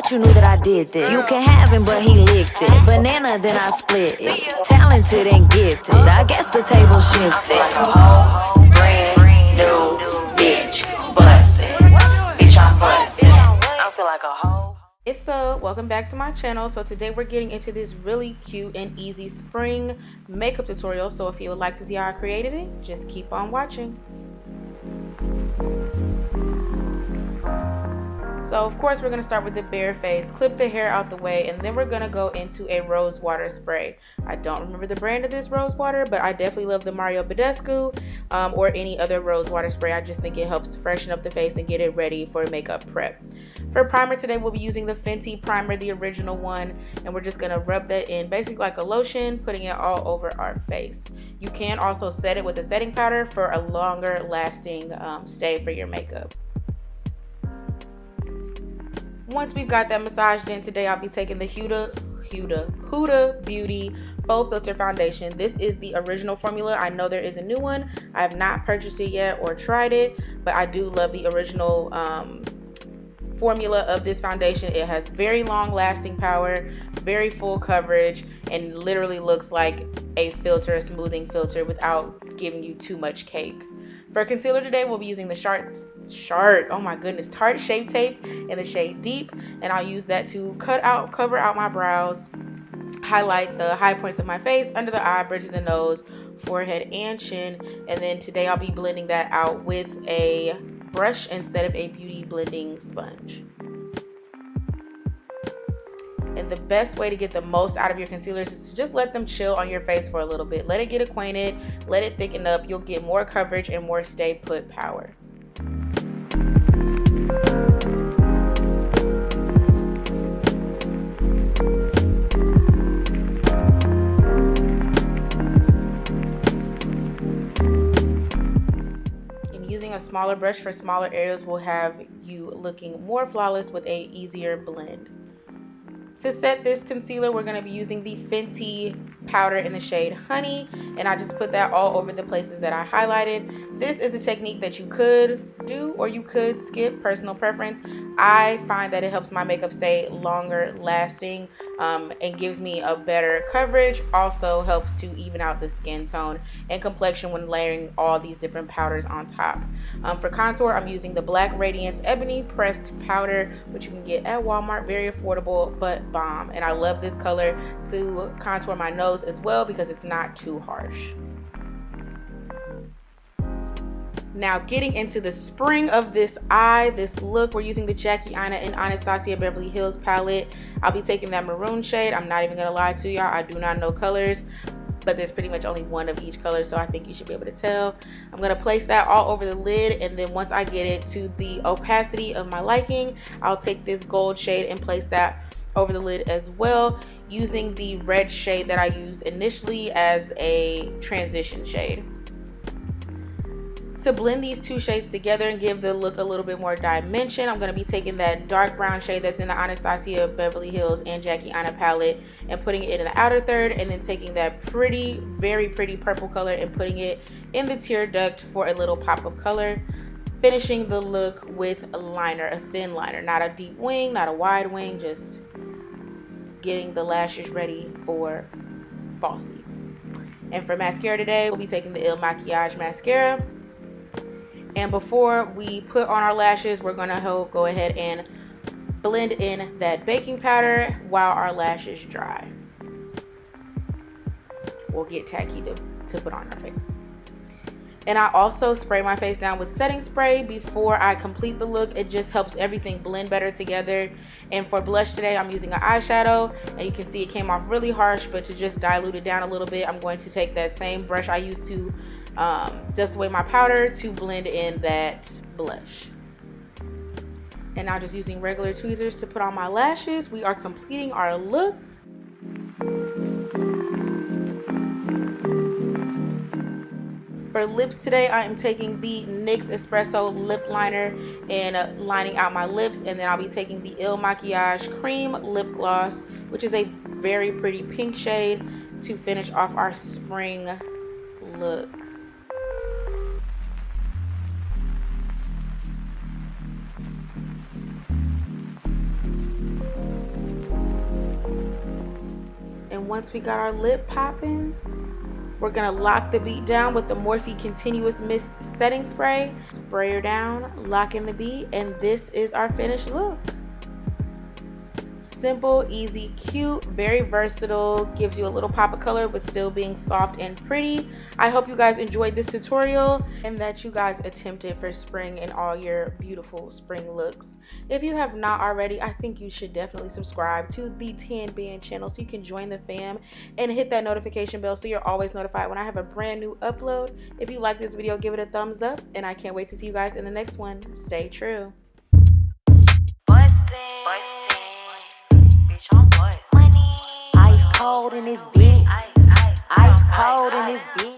thought you knew that I did this. You can have him, but he licked it. Banana, then I split it. Talented and gifted. I guess the table shifted. Like a whole brand new bitch. Bussin'. Bitch, I'm bussin'. I feel like a whole. It's welcome back to my channel. So today we're getting into this really cute and easy spring makeup tutorial. So if you would like to see how I created it, just keep on watching. So of course we're going to start with the bare face, clip the hair out the way, and then we're going to go into a rose water spray. I don't remember the brand of this rose water, but I definitely love the Mario Badescu or any other rose water spray. I just think it helps freshen up the face and get it ready for makeup prep. For primer today, we'll be using the Fenty primer, the original one, and we're just going to rub that in basically like a lotion, putting it all over our face. You can also set it with a setting powder for a longer lasting stay for your makeup. Once we've got that massaged in, today I'll be taking the Huda Beauty Faux Filter Foundation. This is the original formula. I know there is a new one. I have not purchased it yet or tried it, but I do love the original formula of this foundation. It has very long lasting power, very full coverage, and literally looks like a filter, a smoothing filter without giving you too much cake. For concealer today, we'll be using the Tarte Shape Tape in the shade Deep, and I'll use that to cover out my brows, highlight the high points of my face, under the eye, bridge of the nose, forehead, and chin. And then today I'll be blending that out with a brush instead of a beauty blending sponge. And the best way to get the most out of your concealers is to just let them chill on your face for a little bit. Let it get acquainted, let it thicken up. You'll get more coverage and more stay put power. And using a smaller brush for smaller areas will have you looking more flawless with a easier blend. To set this concealer, we're going to be using the Fenty powder in the shade Honey, and I just put that all over the places that I highlighted. This is a technique that you could do or you could skip, personal preference. I find that it helps my makeup stay longer lasting and gives me a better coverage. Also helps to even out the skin tone and complexion when layering all these different powders on top. For contour, I'm using the Black Radiance Ebony Pressed Powder, which you can get at Walmart. Very affordable, but bomb. And I love this color to contour my nose as well because it's not too harsh. Now getting into the spring of this look, we're using the Jackie Aina and Anastasia Beverly Hills palette. I'll be taking that maroon shade. I'm not even gonna lie to y'all, I do not know colors, but there's pretty much only one of each color, so I think you should be able to tell. I'm gonna place that all over the lid, and then once I get it to the opacity of my liking, I'll take this gold shade and place that over the lid as well, using the red shade that I used initially as a transition shade. To blend these two shades together and give the look a little bit more dimension, I'm going to be taking that dark brown shade that's in the Anastasia Beverly Hills and Jackie Aina palette and putting it in the outer third, and then taking that pretty, very pretty purple color and putting it in the tear duct for a little pop of color. Finishing the look with a liner, a thin liner, not a deep wing, not a wide wing, just getting the lashes ready for falsies. And for mascara today, we'll be taking the Il Makiage mascara. And before we put on our lashes, we're gonna go ahead and blend in that baking powder while our lashes dry. We'll get tacky to put on our face. And I also spray my face down with setting spray before I complete the look. It just helps everything blend better together. And for blush today, I'm using an eyeshadow, and you can see it came off really harsh, but to just dilute it down a little bit, I'm going to take that same brush I used to dust away my powder to blend in that blush. And now just using regular tweezers to put on my lashes, we are completing our look. For lips today, I am taking the NYX Espresso lip liner and lining out my lips, and then I'll be taking the Il Makiage Cream Lip Gloss, which is a very pretty pink shade, to finish off our spring look. once we got our lip popping, we're gonna lock the beat down with the Morphe Continuous Mist Setting Spray. Spray her down, lock in the beat, and this is our finished look. Simple, easy, cute, very versatile, gives you a little pop of color but still being soft and pretty. I hope you guys enjoyed this tutorial and that you guys attempted for spring and all your beautiful spring looks. If you have not already, I think you should definitely subscribe to the Tan Band channel so you can join the fam and hit that notification bell so you're always notified when I have a brand new upload. If you like this video, give it a thumbs up, and I can't wait to see you guys in the next one. Stay true. Ice cold in this bitch. Ice cold in this bitch.